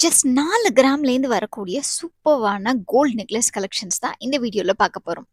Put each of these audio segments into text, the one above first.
Just 4 கிராம்லேருந்து வரக்கூடிய சூப்பர்வான gold necklace collections தான் இந்த வீடியோல பார்க்க போறோம்.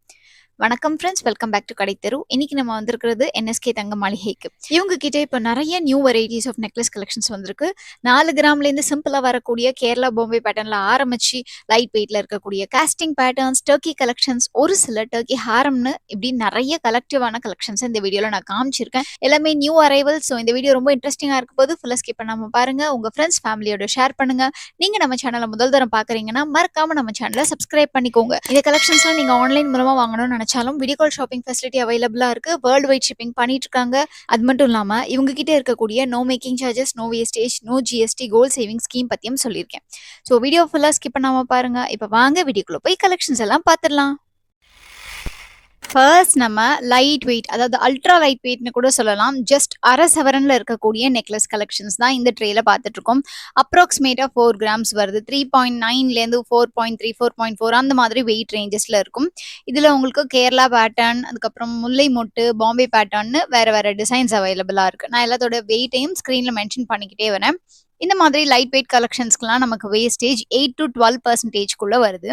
வணக்கம் ஃப்ரெண்ட்ஸ், வெல்கம் பேக் டு கடைத்தெரு. இன்னைக்கு நம்ம வந்திருக்கிறது என்எஸ்கே தங்க மாளிகைக்கு. இவங்க கிட்ட இப்போ நிறைய new varieties of necklace collections வந்திருக்கு. 4 கிராம்லேருந்து சிம்பிளா வரக்கூடிய கேரளா பாம்பே பேட்டர்ன்ல ஆரம்பிச்சு லைட் வெயிட்ல இருக்கக்கூடிய காஸ்டிங் பேட்டர்ன்ஸ், டர்க்கி கலெக்ஷன்ஸ், ஒரு சில டர்க்கி ஹாரம்னு இப்படி நிறைய கலெக்டிவான கலெக்ஷன்ஸ் இந்த வீடியோல நான் காமிச்சிருக்கேன். எல்லாமே நியூ அரைவல். ஸோ இந்த வீடியோ ரொம்ப இன்ட்ரெஸ்டிங்கா இருக்க போது ஃபுல்லா ஸ்கிப் பண்ணாம பாருங்க. உங்க ஃப்ரெண்ட்ஸ் ஃபேமிலியோட ஷேர் பண்ணுங்க. நீங்க நம்ம சேனலை முதல் தரம் பாக்குறீங்கன்னா மறக்காம நம்ம சேனலை சப்ஸ்கிரைப் பண்ணிக்கோங்க. இந்த கலெக்ஷன்ஸ்லாம் நீங்க ஆன்லைன் மூலமா வாங்கணும்னு நினைச்சாலும் வீடியோ கால் ஷாப்பிங் ஃபெசிலிட்டி அவைலபிளா இருக்கு. வேர்ல்டு வைட் ஷிப்பிங் பண்ணிட்டு இருக்காங்க. அது மட்டும் இல்லாம இவங்க கிட்ட இருக்கக்கூடிய no making charges, no wastage, no GST gold saving scheme பத்தியும் சொல்லியிருக்கேன். ஸோ வீடியோ ஃபுல்லா ஸ்கிப் பண்ணாம பாருங்க. இப்போ வாங்க வீடியோக்குள்ள போய் கலெக்ஷன்ஸ் எல்லாம் பார்த்துடலாம். ஃபர்ஸ்ட் நம்ம லைட் வெயிட், அதாவது அல்ட்ரா லைட் வெயிட்னு கூட சொல்லலாம், ஜஸ்ட் அரை சவரன்ல இருக்கக்கூடிய நெக்லஸ் கலெக்ஷன்ஸ் தான் இந்த ட்ரேல பார்த்துட்டு இருக்கோம். அப்ராக்சிமேட்டா 4 கிராம்ஸ் வருது. 3.9லேருந்து 4.3, 4.4 அந்த மாதிரி வெயிட் ரேஞ்சஸ்ல இருக்கும். இதுல உங்களுக்கு கேரளா பேட்டர்ன், அதுக்கப்புறம் முல்லை மொட்டு, பாம்பே பேட்டர்ன்னு வேற வேற டிசைன்ஸ் அவைலபிளா இருக்கு. நான் எல்லாத்தோட வெயிட்டையும் ஸ்க்ரீன்ல மென்ஷன் பண்ணிக்கிட்டே வரேன். இந்த மாதிரி லைட் வெயிட் கலெக்ஷன்ஸ்க்குலாம் நமக்கு வேஸ்டேஜ் 8 to 12% வருது.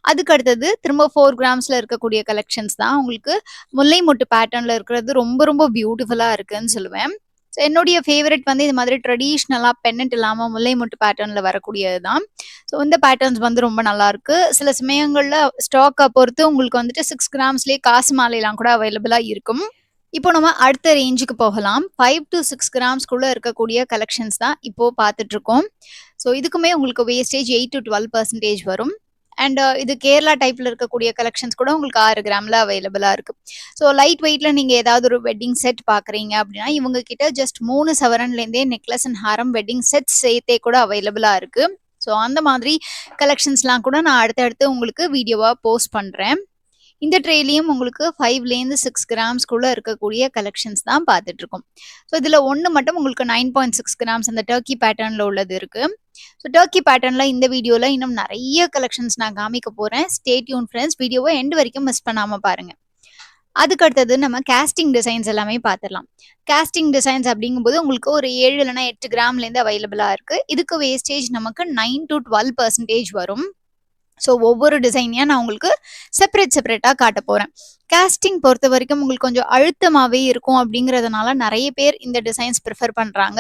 அதுக்கு அடுத்தது திரும்ப 4 கிராம்ஸ்ல இருக்கக்கூடிய கலெக்ஷன்ஸ் தான். உங்களுக்கு முல்லை மொட்டு பேட்டர்ன்ல இருக்கிறது ரொம்ப ரொம்ப பியூட்டிஃபுல்லா இருக்குன்னு சொல்லுவேன். ஸோ என்னுடைய ஃபேவரட் வந்து இது மாதிரி ட்ரெடிஷ்னலாக பென்னட் இல்லாமல் முல்லை மொட்டு பேட்டர்னில் வரக்கூடியது தான். ஸோ இந்த பேட்டர்ன்ஸ் வந்து ரொம்ப நல்லா இருக்கு. சில சமயங்களில் ஸ்டாக்கை பொறுத்து உங்களுக்கு வந்துட்டு 6 கிராம்ஸ்லேயே காசு மாலையெல்லாம் கூட அவைலபிளாக இருக்கும். இப்போ நம்ம அடுத்த ரேஞ்சுக்கு போகலாம். 5 to 6 கிராம்ஸ்குள்ள இருக்கக்கூடிய கலெக்ஷன்ஸ் தான் இப்போ பார்த்துட்டு இருக்கோம். ஸோ இதுக்குமே உங்களுக்கு வேஸ்டேஜ் 8 to 12% வரும். அண்ட் இது கேரளா டைப்ல இருக்கக்கூடிய கலெக்ஷன்ஸ் கூட உங்களுக்கு 6 கிராம்ல அவைலபிளா இருக்கு. ஸோ லைட் வெயிட்ல நீங்க ஏதாவது ஒரு வெட்டிங் செட் பாக்குறீங்க அப்படின்னா இவங்க கிட்ட just 3 சவரன்லேருந்தே necklace and Haram wedding set சேர்த்தே கூட அவைலபிளா இருக்கு. ஸோ அந்த மாதிரி கலெக்ஷன்ஸ்லாம் கூட நான் அடுத்தடுத்து உங்களுக்கு வீடியோவா போஸ்ட் பண்றேன். இந்த ட்ரேலையும் உங்களுக்கு 5லேருந்து 6 கிராம்ஸ்குள்ள இருக்கக்கூடிய கலெக்ஷன்ஸ் தான் பார்த்துட்டு இருக்கோம். ஸோ இதில் ஒன்று மட்டும் உங்களுக்கு 9.6 கிராம்ஸ் அந்த டர்க்கி பேட்டர்னில் உள்ளது இருக்கு. ஸோ டர்க்கி பேட்டர்னில் இந்த வீடியோவில் இன்னும் நிறைய கலெக்ஷன்ஸ் நான் காமிக்க போகிறேன். ஸ்டே டியூன் ஃப்ரெண்ட்ஸ், வீடியோவை எண்டு வரைக்கும் மிஸ் பண்ணாமல் பாருங்க. அதுக்கு அடுத்தது நம்ம காஸ்டிங் டிசைன்ஸ் எல்லாமே பார்த்துடலாம். காஸ்டிங் டிசைன்ஸ் அப்படிங்கும்போது உங்களுக்கு ஒரு 7 இல்லைனா 8 கிராம்லேருந்து அவைலபிளாக இருக்குது. இதுக்கு வேஸ்டேஜ் நமக்கு 9 to 12% வரும். ஸோ ஒவ்வொரு டிசைனையாக நான் உங்களுக்கு செப்பரேட்டாக காட்ட போகிறேன். காஸ்டிங் பொறுத்த வரைக்கும் உங்களுக்கு கொஞ்சம் அழுத்தமாகவே இருக்கும். அப்படிங்கிறதுனால நிறைய பேர் இந்த டிசைன்ஸ் ப்ரிஃபர் பண்ணுறாங்க.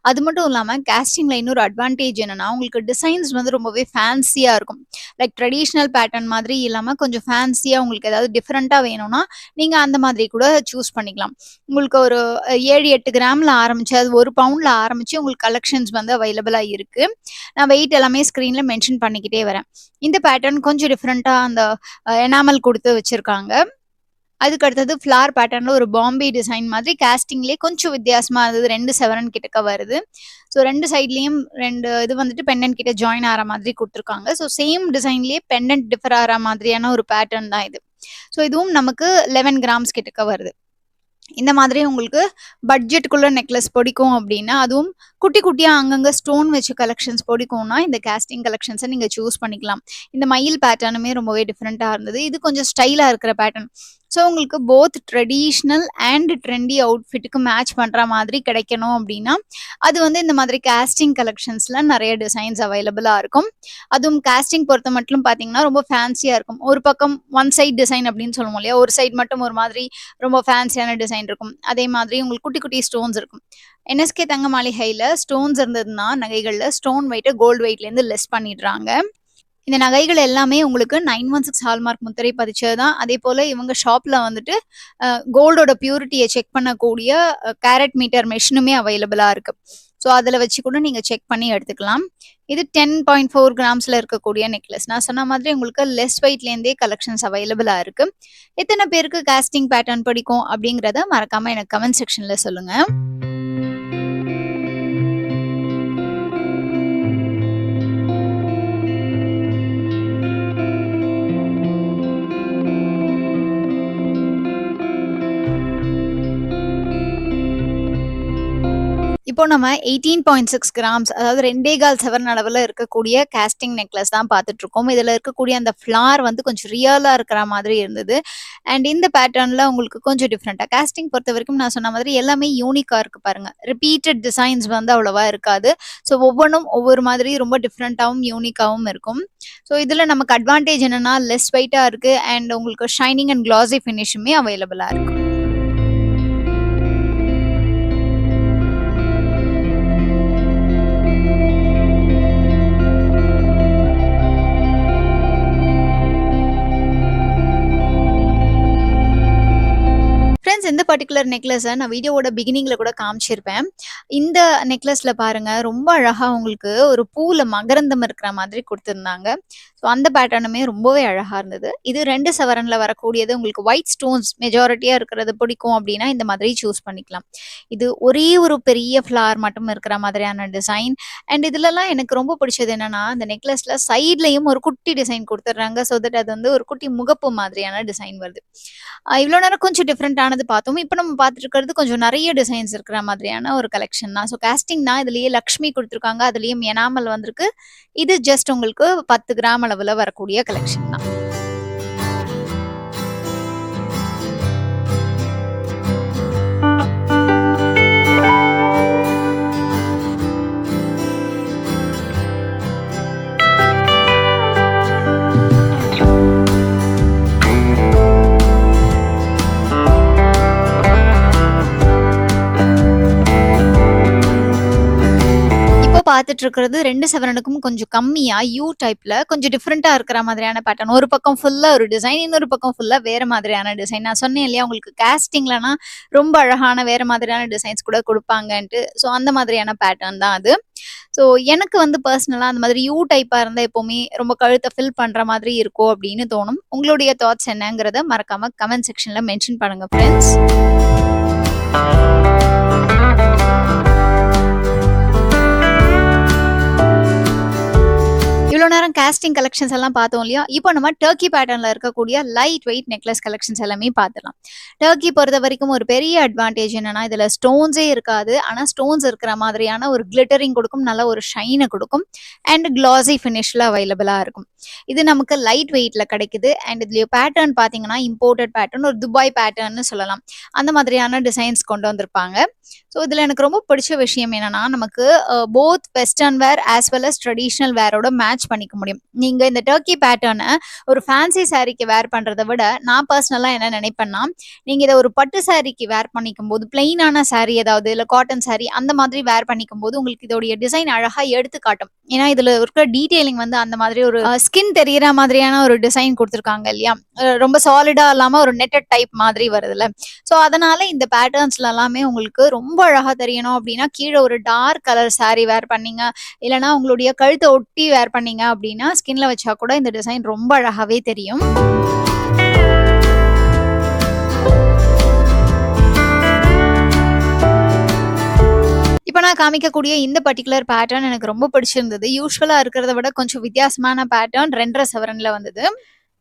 அது மட்டும் இல்லாமல் காஸ்டிங்கில் இன்னொரு அட்வான்டேஜ் என்னென்னா உங்களுக்கு டிசைன்ஸ் வந்து ரொம்பவே ஃபேன்சியாக இருக்கும். லைக் ட்ரெடிஷ்னல் பேட்டர்ன் மாதிரி இல்லாமல் கொஞ்சம் ஃபேன்சியாக உங்களுக்கு ஏதாவது டிஃப்ரெண்ட்டாக வேணும்னா நீங்கள் அந்த மாதிரி கூட சூஸ் பண்ணிக்கலாம். உங்களுக்கு ஒரு 7-8 கிராமில் ஆரம்பிச்சு அது 1 பவுண்டில் ஆரம்பித்து உங்களுக்கு கலெக்ஷன்ஸ் வந்து அவைலபிளாக இருக்குது. நான் வெயிட் எல்லாமே ஸ்க்ரீனில் மென்ஷன் பண்ணிக்கிட்டே வரேன். இந்த பேட்டர்ன் கொஞ்சம் டிஃப்ரெண்ட்டாக அந்த எனாமல் கொடுத்து வச்சுருக்காங்க. அதுக்கு அடுத்தது ஃப்ளார் பேட்டர்னில் ஒரு பாம்பே டிசைன் மாதிரி காஸ்டிங்லேயே கொஞ்சம் வித்தியாசமாக இருந்தது. 2 சவரன் கிட்டக்க வருது. ஸோ 2 சைட்லேயும் 2 இது வந்துட்டு பெண்டன்ட் கிட்ட ஜாயின் ஆகிற மாதிரி கொடுத்துருக்காங்க. ஸோ சேம் டிசைன்லேயே பெண்டன்ட் டிஃபர் ஆகிற மாதிரியான ஒரு பேட்டர்ன் தான் இது. ஸோ இதுவும் நமக்கு 11 கிராம்ஸ் கிட்டக்க வருது. இந்த மாதிரி உங்களுக்கு பட்ஜெட்டுக்குள்ள நெக்லஸ் பிடிக்கும் அப்படின்னா, அதுவும் குட்டி குட்டியாக அங்கங்கே ஸ்டோன் வச்சு கலெக்ஷன்ஸ் பிடிக்கும்னா இந்த காஸ்டிங் கலெக்ஷன்ஸை நீங்கள் சூஸ் பண்ணிக்கலாம். இந்த மயில் பேட்டர்னுமே ரொம்பவே டிஃப்ரெண்ட்டாக இருந்தது. இது கொஞ்சம் ஸ்டைலாக இருக்கிற பேட்டர்ன். ஸோ உங்களுக்கு போத் ட்ரெடிஷ்னல் அண்ட் ட்ரெண்டி அவுட்ஃபிட்டுக்கு மேட்ச் பண்ணுற மாதிரி கிடைக்கணும் அப்படின்னா அது வந்து இந்த மாதிரி காஸ்டிங் கலெக்ஷன்ஸில் நிறைய டிசைன்ஸ் அவைலபிளாக இருக்கும். அதுவும் காஸ்டிங் பொறுத்த மட்டும் பார்த்தீங்கன்னா ரொம்ப ஃபேன்சியாக இருக்கும். ஒரு பக்கம் ஒன் சைட் டிசைன் அப்படின்னு சொல்லுவோம் இல்லையா, ஒரு சைட் மட்டும் ஒரு மாதிரி ரொம்ப ஃபேன்சியான டிசைன் இருக்கும். அதே மாதிரி உங்களுக்கு குட்டி குட்டி ஸ்டோன்ஸ் இருக்கும். என்எஸ்கே தங்க மாளிகையில் ஸ்டோன்ஸ் இருந்ததுன்னா நகைகளில் ஸ்டோன் வெயிட்டை கோல்டு வெயிட்லேருந்து லெஸ் பண்ணிடுறாங்க. இந்த நகைகள் எல்லாமே உங்களுக்கு 916 ஹால்மார்க் முத்திரை பதிச்சது தான். அதே போல் இவங்க ஷாப்பில் வந்துட்டு கோல்டோட பியூரிட்டியை செக் பண்ணக்கூடிய கேரட் மீட்டர் மெஷினுமே அவைலபிளாக இருக்குது. ஸோ அதில் வச்சு கூட நீங்கள் செக் பண்ணி எடுத்துக்கலாம். இது 10.4 கிராம்ஸில் இருக்கக்கூடிய நெக்லஸ். நான் சொன்ன மாதிரி உங்களுக்கு லெஸ் வெயிட்லேருந்தே கலெக்ஷன்ஸ் அவைலபிளாக இருக்குது. எத்தனை பேருக்கு காஸ்டிங் பேட்டர்ன் பிடிக்கும் அப்படிங்கிறத மறக்காமல் எனக்கு கமெண்ட் செக்ஷனில் சொல்லுங்கள். இப்போ நம்ம 18.6 கிராம்ஸ் அதாவது 2.25 சவரன் அளவுல இருக்கக்கூடிய காஸ்டிங் நெக்லஸ் தான் பார்த்துட்டு இருக்கோம். இதுல இருக்கக்கூடிய அந்த ஃப்ளார் வந்து கொஞ்சம் ரியலா இருக்கிற மாதிரி இருந்தது. அண்ட் இந்த பேட்டர்ன்ல உங்களுக்கு கொஞ்சம் டிஃப்ரெண்டா காஸ்டிங் பொறுத்தவரைக்கும் நான் சொன்ன மாதிரி எல்லாமே யூனிக்கா இருக்கு பாருங்க. ரிப்பீட்டட் டிசைன்ஸ் வந்து அவ்வளவா இருக்காது. ஸோ ஒவ்வொன்றும் ஒவ்வொரு மாதிரி ரொம்ப டிஃப்ரெண்டாவும் யூனிக்காவும் இருக்கும். ஸோ இதுல நமக்கு அட்வான்டேஜ் என்னன்னா லெஸ் வெயிட்டா இருக்கு அண்ட் உங்களுக்கு ஷைனிங் அண்ட் கிளாசி ஃபினிஷுமே அவைலபிளா இருக்கு. ஃப்ரெண்ட்ஸ் இந்த பர்டிகுலர் நெக்லஸை நான் வீடியோவோட பிகினிங்ல கூட காமிச்சிருப்பேன். இந்த நெக்லஸ்ல பாருங்க ரொம்ப அழகா உங்களுக்கு ஒரு பூல மகரந்தம் இருக்கிற மாதிரி கொடுத்துருந்தாங்க. ஸோ அந்த பேட்டர்னுமே ரொம்பவே அழகா இருந்தது. இது 2 சவரன்ல வரக்கூடியது. உங்களுக்கு ஒயிட் ஸ்டோன்ஸ் மெஜாரிட்டியா இருக்கிறது பிடிக்கும் அப்படின்னா இந்த மாதிரி சூஸ் பண்ணிக்கலாம். இது ஒரே ஒரு பெரிய ஃப்ளார் மட்டும் இருக்கிற மாதிரியான டிசைன். அண்ட் இதுலலாம் எனக்கு ரொம்ப பிடிச்சது என்னன்னா இந்த நெக்லஸ்ல சைட்லயும் ஒரு குட்டி டிசைன் கொடுத்துட்றாங்க. ஸோ தட் அது வந்து ஒரு குட்டி முகப்பு மாதிரியான டிசைன் வருது. இவ்வளோ நேரம் கொஞ்சம் டிஃப்ரெண்டானது பார்த்தோம். இப்போ நம்ம பார்த்துட்டு இருக்கிறது கொஞ்சம் நிறைய டிசைன்ஸ் இருக்கிற மாதிரியான ஒரு கலெக்ஷன் தான். ஸோ காஸ்டிங் தான் இதுலயே லக்ஷ்மி கொடுத்துருக்காங்க. அதுலயும் எனாமல் வந்திருக்கு. இது ஜஸ்ட் உங்களுக்கு 10 கிராம் அளவுல வரக்கூடிய கலெக்ஷன் தான். பார்த்துட்டு இருக்கிறது 2 சவரனுக்கும் கொஞ்சம் கம்மியா யூ டைப்ல கொஞ்சம் டிஃப்ரெண்டா இருக்கிற மாதிரியான பேட்டர்ன். ஒரு பக்கம் ஃபுல்லா ஒரு டிசைன், இன்னொரு பக்கம் ஃபுல்லா வேற மாதிரியான டிசைன். நான் சொன்னேன் இல்லையா உங்களுக்கு காஸ்டிங்லனா ரொம்ப அழகான வேற மாதிரியான டிசைன்ஸ் கூட கொடுப்பாங்கன்ட்டு. ஸோ அந்த மாதிரியான பேட்டர்ன் தான் அது. ஸோ எனக்கு வந்து பர்சனலா அந்த மாதிரி யூ டைப்பா இருந்தா எப்பவுமே ரொம்ப கழுத்தை ஃபில் பண்ற மாதிரி இருக்கும் அப்படின்னு தோணும். உங்களுடைய தாட்ஸ் என்னங்கிறத மறக்காம கமெண்ட் செக்ஷன்ல மென்ஷன் பண்ணுங்க ஃப்ரெண்ட்ஸ். இவ்வளோ நேரம் காஸ்டிங் கலெக்ஷன்ஸ் எல்லாம் பார்த்தோம் இல்லையா? இப்போ நம்ம டர்க்கி பேட்டர்ன்ல இருக்கக்கூடிய லைட் வெயிட் நெக்லஸ் கலெக்ஷன்ஸ் எல்லாமே பார்த்துலாம். டர்க்கி பொறுத்த வரைக்கும் ஒரு பெரிய அட்வான்டேஜ் என்னன்னா இதுல ஸ்டோன்ஸே இருக்காது. ஆனால் ஸ்டோன்ஸ் இருக்கிற மாதிரியான ஒரு கிளிட்டரிங் கொடுக்கும், நல்ல ஒரு ஷைனை கொடுக்கும் அண்ட் கிளாசி ஃபினிஷ்ல அவைலபிளா இருக்கும். இது நமக்கு லைட் வெயிட்ல கிடைக்குது. அண்ட் இதுல பேட்டர்ன் பார்த்தீங்கன்னா இம்போர்ட்டட் பேட்டர்ன், ஒரு துபாய் பேட்டர்ன்னு சொல்லலாம். அந்த மாதிரியான டிசைன்ஸ் கொண்டு வந்திருப்பாங்க. ஸோ இதில் எனக்கு ரொம்ப பிடிச்ச விஷயம் என்னன்னா நமக்கு both western wear as well as traditional வேரோட மேட்ச் பண்ணிக்க முடியும். நீங்கள் இந்த டர்க்கி பேட்டர்னை ஒரு ஃபேன்சி சாரீக்கு வேர் பண்ணுறதை விட நான் பர்சனலாக என்ன நினைப்பேன்னா நீங்கள் இதை ஒரு பட்டு சாரீக்கு வேர் பண்ணிக்கும் போது பிளெயினான சாரீ ஏதாவது இல்லை காட்டன் சாரீ அந்த மாதிரி வேர் பண்ணிக்கும் போது உங்களுக்கு இதோடைய டிசைன் அழகாக எடுத்து காட்டும். ஏன்னா இதில் இருக்கிற டீட்டெயிலிங் வந்து அந்த மாதிரி ஒரு ஸ்கின் தெரியற மாதிரியான ஒரு டிசைன் கொடுத்துருக்காங்க இல்லையா? ரொம்ப சாலிடாக இல்லாமல் ஒரு நெட்டட் டைப் மாதிரி வருதுல்ல. ஸோ அதனால இந்த பேட்டர்ன்ஸ்ல எல்லாமே உங்களுக்கு ரொம்ப அழகா தெரியணும் அப்படின்னா கீழே ஒரு டார்க் கலர் சாரீ வேர் பண்ணீங்க, இல்லைன்னா உங்களுடைய கழுத்தை ஒட்டி வேர் பண்ணீங்க அப்படின்னா ஸ்கின்ல வச்சா கூட இந்த டிசைன் ரொம்ப அழகாவே தெரியும். இப்போ நான் காமிக்கக்கூடிய இந்த பர்டிகுலர் பேட்டர்ன் எனக்கு ரொம்ப பிடிச்சிருந்தது. யூஸ்வலா இருக்கிறத விட கொஞ்சம் வித்தியாசமான பேட்டர்ன் 2.5 சவரன்ல வந்தது.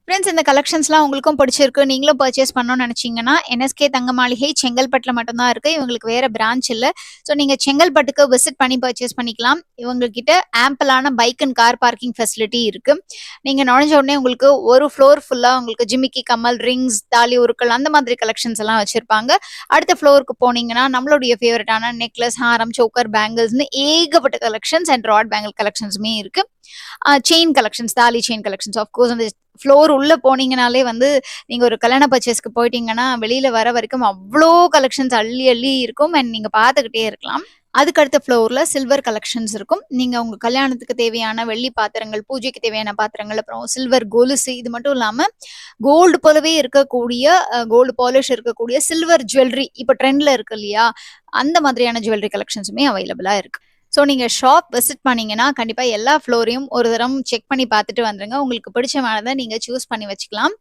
ஃப்ரெண்ட்ஸ் இந்த கலெக்ஷன்ஸ்லாம் உங்களுக்கும் பிடிச்சிருக்கு, நீங்களும் பர்ச்சேஸ் பண்ணணும்னு நினச்சிங்கன்னா என்எஸ்கே தங்க மாளிகை செங்கல்பட்டில் மட்டும்தான் இருக்குது. இவங்களுக்கு வேறு பிரான்ச் இல்லை. ஸோ நீங்கள் செங்கல்பட்டுக்கு விசிட் பண்ணி பர்ச்சேஸ் பண்ணிக்கலாம். இவங்ககிட்ட ஆம்பிளான bike and car parking facility இருக்குது. நீங்கள் நுழைஞ்ச உடனே உங்களுக்கு ஒரு ஃப்ளோர் ஃபுல்லாக உங்களுக்கு ஜிமிக்கி, கம்மல், ரிங்ஸ், தாலி, உருக்கள் அந்த மாதிரி கலெக்ஷன்ஸ் எல்லாம் வச்சுருப்பாங்க. அடுத்த ஃப்ளோருக்கு போனீங்கன்னா நம்மளுடைய ஃபேவரட்டான நெக்லஸ், ஹாரம், சோக்கர், பேங்கிள்ஸ்னு ஏகப்பட்ட கலெக்ஷன்ஸ் அண்ட் ராட் பேங்கிள் கலெக்ஷன்ஸுமே இருக்குது. செயின் கலெக்ஷன்ஸ், தாலி செயின் கலெக்ஷன்ஸ், ஆஃப்கோர்ஸ் அந்த ஃப்ளோர் உள்ள போனீங்கனாலே வந்து நீங்க ஒரு கல்யாண பர்ச்சேஸ்க்கு போயிட்டீங்கன்னா வெளியில வர வரைக்கும் அவ்வளோ கலெக்ஷன்ஸ் அள்ளி அள்ளி இருக்கும் அண்ட் நீங்க பார்த்துக்கிட்டே இருக்கலாம். அதுக்கு அடுத்த ஃப்ளோர்ல சில்வர் கலெக்ஷன்ஸ் இருக்கும். நீங்க உங்க கல்யாணத்துக்கு தேவையான வெள்ளி பாத்திரங்கள், பூஜைக்கு தேவையான பாத்திரங்கள், அப்புறம் சில்வர் கொலுசு, இது மட்டும் இல்லாம கோல்டு போலவே இருக்கக்கூடிய கோல்டு பாலிஷ் இருக்கக்கூடிய சில்வர் ஜுவல்லரி இப்போ ட்ரெண்ட்ல இருக்கு இல்லையா? அந்த மாதிரியான ஜுவல்லரி கலெக்ஷன்ஸுமே அவைலபிளா இருக்கு. ஸோ நீங்கள் ஷாப் விசிட் பண்ணிங்கன்னா கண்டிப்பாக எல்லா ஃப்ளோரையும் ஒரு தரம் செக் பண்ணி பார்த்துட்டு வந்துடுங்க. உங்களுக்கு பிடிச்சமானதை நீங்கள் சூஸ் பண்ணி வச்சுக்கலாம்.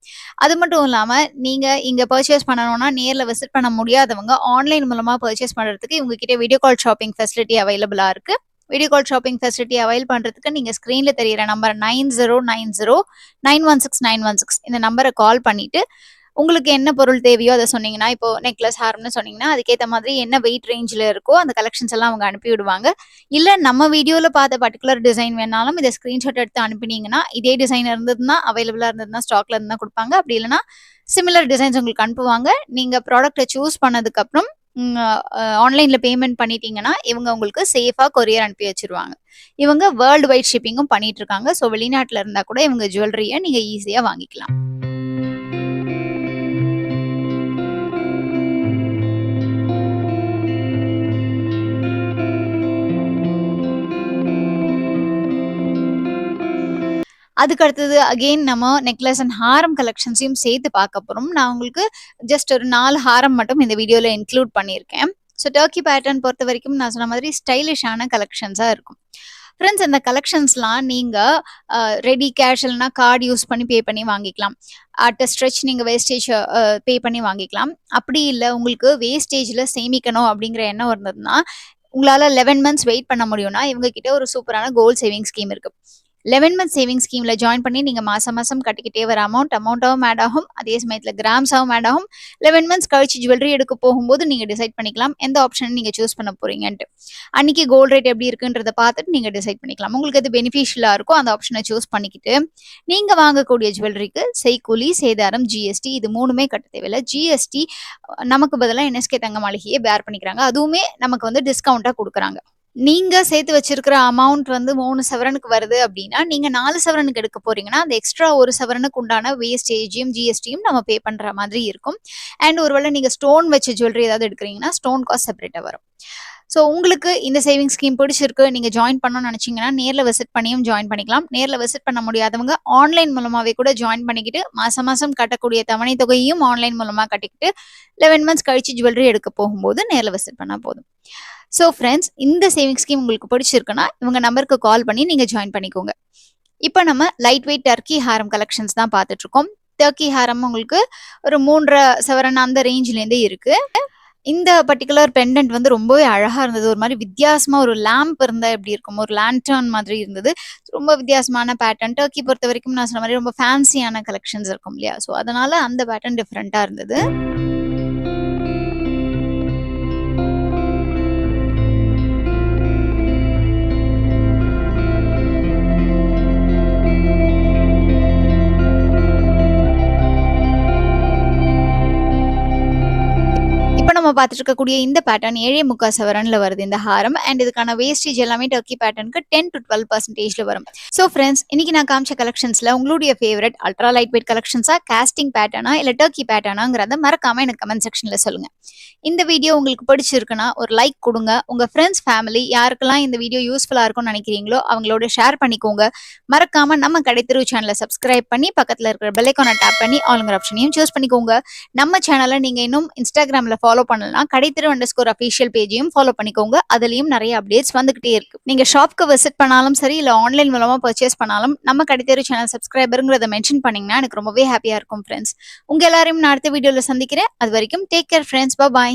அது மட்டும் இல்லாமல் நீங்கள் இங்கே பர்ச்சேஸ் பண்ணணும்னா நேரில் விசிட் பண்ண முடியாதவங்க ஆன்லைன் மூலமாக பர்ச்சேஸ் பண்ணுறதுக்கு இவங்ககிட்ட வீடியோ கால் ஷாப்பிங் ஃபெசிலிட்டி அவைலபிளாக இருக்குது. Video call shopping facility avail பண்ணுறதுக்கு நீங்கள் ஸ்க்ரீனில் தெரியிற நம்பர் 9090916916 இந்த நம்பரை கால் பண்ணிவிட்டு உங்களுக்கு என்ன பொருள் தேவையோ அத சொன்னீங்கன்னா, இப்போ நெக்லஸ், ஹாரம்னு சொன்னீங்கன்னா, அதுக்கேத்த மாதிரி என்ன வெயிட் ரேஞ்ச்ல இருக்கோ அந்த கலெக்ஷன்ஸ் எல்லாம் அவங்க அனுப்பி விடுவாங்க. இல்ல நம்ம வீடியோல பார்த்த பர்ட்டிகுலர் டிசைன் வேணாலும் இத ஸ்கிரீன்ஷாட் எடுத்து அனுப்பினீங்கன்னா, இதே டிசைன் இருந்ததுன்னா அவைலபிளா இருந்ததுன்னா ஸ்டாக்ல இருந்தா குடுப்பாங்க. அப்படி இல்லன்னா சிமிலர் டிசைன்ஸ் உங்களுக்கு அனுப்புவாங்க. நீங்க ப்ராடக்ட்ட சூஸ் பண்ணதுக்கப்புறம் ம் ஆன்லைன்ல பேமெண்ட் பண்ணிட்டீங்கன்னா, இவங்க உங்களுக்கு சேஃபா கொரியர் அனுப்பி வச்சுருவாங்க. இவங்க வேர்ல்டு வைட் ஷிப்பிங்கும் பண்ணிட்டு இருக்காங்க. ஸோ வெளிநாட்டுல இருந்தா கூட இவங்க ஜுவல்லரிய நீங்க ஈஸியா வாங்கிக்கலாம். அதுக்கு அடுத்தது அகைன் நம்ம நெக்லஸ் அண்ட் ஹாரம் கலெக்ஷன்ஸையும் சேர்த்து பார்க்க போறோம். நான் உங்களுக்கு ஜஸ்ட் ஒரு 4 ஹாரம் மட்டும் இந்த வீடியோல இன்க்ளூட் பண்ணியிருக்கேன். ஸோ டர்க்கி பேட்டர்ன் பொறுத்தவரைக்கும் நான் சொன்ன மாதிரி ஸ்டைலிஷான கலெக்ஷன்ஸா இருக்கும். ஃப்ரெண்ட்ஸ் இந்த கலெக்ஷன்ஸ்லாம் நீங்க ரெடி கேஷ் இல்லைனா கார்டு யூஸ் பண்ணி பே பண்ணி வாங்கிக்கலாம். அட் அ ஸ்ட்ரெச் நீங்க வேஸ்டேஜ் பே பண்ணி வாங்கிக்கலாம். அப்படி இல்ல உங்களுக்கு வேஸ்டேஜ்ல சேமிக்கணும் அப்படிங்கிற எண்ணம் இருந்ததுன்னா, உங்களால 11 மந்த்ஸ் வெயிட் பண்ண முடியும்னா, இவங்க கிட்ட ஒரு சூப்பரான கோல்ட் சேவிங் ஸ்கீம் இருக்கு. 11 மந்த் சேவிங் ஸ்கீம்ல ஜாயின் பண்ணி நீங்க மாசம் மாசம் கட்டிக்கிட்டே வர அமௌண்டாவும் ஆட் ஆகும். அதே சமயத்துல கிராம்ஸாவும் ஆட் ஆகும். 11 மந்த்ஸ் கழிச்சு ஜுவல்லரி எடுக்க போகும்போது நீங்க டிசைட் பண்ணிக்கலாம் எந்த ஆப்ஷன் நீங்க சூஸ் பண்ண போறீங்கன்ட்டு. அன்னைக்கு கோல்ட் ரேட் எப்படி இருக்குன்றத பார்த்துட்டு நீங்க டிசைட் பண்ணிக்கலாம். உங்களுக்கு எது பெனிஃபிஷியலா இருக்கோ அந்த ஆப்ஷனை சூஸ் பண்ணிக்கிட்டு நீங்க வாங்கக்கூடிய ஜுவல்லரிக்கு செய்கூலி, சேதாரம், ஜிஎஸ்டி இது 3மே கட்ட தேவையில்ல. ஜிஎஸ்டி நமக்கு பதிலா என்எஸ்கே தங்க மாளிகையே பேர் பண்ணிக்கிறாங்க. அதுவுமே நமக்கு வந்து டிஸ்கவுண்டா கொடுக்குறாங்க. நீங்க சேர்த்து வச்சிருக்கிற அமௌண்ட் வந்து 3 சவரனுக்கு வருது அப்படின்னா, நீங்க 4 சவரனுக்கு எடுக்க போறீங்கன்னா, அந்த எக்ஸ்ட்ரா 1 சவரனுக்கு உண்டான வேஸ்டேஜையும், ஜிஎஸ்டியும் நம்ம பே பண்ற மாதிரி இருக்கும். அண்ட் ஒருவேளை நீங்க ஸ்டோன் வச்ச ஜுவல்லரி ஏதாவது எடுக்கிறீங்கன்னா, ஸ்டோன் காஸ்ட் செப்பரேட்டா வரும். ஸோ உங்களுக்கு இந்த சேவிங் ஸ்கீம் பிடிச்சிருக்கு, நீங்க ஜாயின் பண்ணணும்னு நினைச்சீங்கன்னா, நேர்ல விசிட் பண்ணியும் ஜாயின் பண்ணிக்கலாம். நேர்ல விசிட் பண்ண முடியாதவங்க ஆன்லைன் மூலமாவே கூட ஜாயின் பண்ணிக்கிட்டு, மாசம் மாசம் கட்டக்கூடிய தவணை தொகையும் ஆன்லைன் மூலமா கட்டிக்கிட்டு, 11 மந்த்ஸ் கழிச்சு ஜுவல்லரி எடுக்க போகும்போது நேர்ல விசிட் பண்ணா போதும். ஸோ ஃப்ரெண்ட்ஸ் இந்த சேவிங் ஸ்கீம் உங்களுக்கு பிடிச்சிருக்குன்னா இவங்க நம்பருக்கு கால் பண்ணி நீங்க ஜாயின் பண்ணிக்கோங்க. இப்போ நம்ம லைட் வெயிட் டர்க்கி ஹாரம் கலெக்ஷன்ஸ் தான் பார்த்துட்டு இருக்கோம். டர்க்கி ஹாரம் உங்களுக்கு ஒரு 3.5 சவரன் அந்த ரேஞ்சிலேருந்தே இருக்கு. இந்த பர்டிகுலர் பெண்டன்ட் வந்து ரொம்பவே அழகா இருந்தது. ஒரு மாதிரி வித்தியாசமா ஒரு லேம்ப் இருந்தா எப்படி இருக்கும், ஒரு லேண்டர்ன் மாதிரி இருந்தது. ரொம்ப வித்தியாசமான பேட்டர்ன். டர்க்கி பொறுத்த வரைக்கும் நான் சொன்ன மாதிரி ரொம்ப ஃபேன்சியான கலெக்ஷன்ஸ் இருக்கும் இல்லையா, ஸோ அதனால அந்த பேட்டர்ன் டிஃப்ரெண்டா இருந்தது. நம்ம பார்த்துட்டு இருக்கக்கூடிய இந்த பேட்டர்ன் 7.25 சவரன்ல வருது இந்த ஹாரம். அண்ட் இதுக்கான வேஸ்டேஜ் எல்லாமே டர்க்கி பேட்டர்னுக்கு 10 to 12% வரும். ஸோ ஃப்ரெண்ட்ஸ் இன்னைக்கு நான் காமிச்ச கலெக்ஷன்ஸ்ல உங்களுடைய ஃபேவரட் அல்ட்ரா லைட் வெயிட் கலெக்ஷன்ஸா, காஸ்டிங் பேட்டர்னா இல்ல டர்க்கி பேட்டர்னாங்கிறத மறக்காம எனக்கு கமெண்ட் செக்ஷன்ல சொல்லுங்க. இந்த வீடியோ உங்களுக்கு பிடிச்சிருக்குன்னா ஒரு லைக் கொடுங்க. உங்க ஃப்ரெண்ட்ஸ் ஃபேமிலி யாருக்கெல்லாம் இந்த வீடியோ யூஸ்ஃபுல்லா இருக்கும்னு நினைக்கிறீங்களோ அவங்களோட ஷேர் பண்ணிக்கோங்க. மறக்காம நம்ம கடைத்தெரு சேனலை சப்ஸ்கிரைப் பண்ணி பக்கத்துல இருக்கிற பெல் ஐகானை டேப் பண்ணி ஆல்ங்கிற ஆப்ஷனையும் சூஸ் பண்ணிக்கோங்க. நம்ம சேனலை நீங்க இன்னும் இன்ஸ்டாகிராம்ல ஃபாலோ பண்ணலாம். கடைத்தெரு _ அஃபீஷியல் பேஜையும் ஃபாலோ பண்ணிக்கோங்க. அதுலயும் நிறைய அப்டேட்ஸ் வந்துகிட்டே இருக்கு. நீங்க ஷாப்க்கு விசிட் பண்ணாலும் சரி இல்ல ஆன்லைன் மூலமா பர்ச்சேஸ் பண்ணாலும் நம்ம கடைத்தெரு சேனல் சப்ஸ்கிரைபருங்கிறத மென்ஷன் பண்ணீங்கன்னா எனக்கு ரொம்பவே ஹாப்பியா இருக்கும் ஃப்ரெண்ட்ஸ். உங்க எல்லாரையும் நான் அடுத்த வீடியோல சந்திக்கிறேன். அது வரைக்கும் டேக் கேர் ஃப்ரெண்ட்ஸ். பாய்.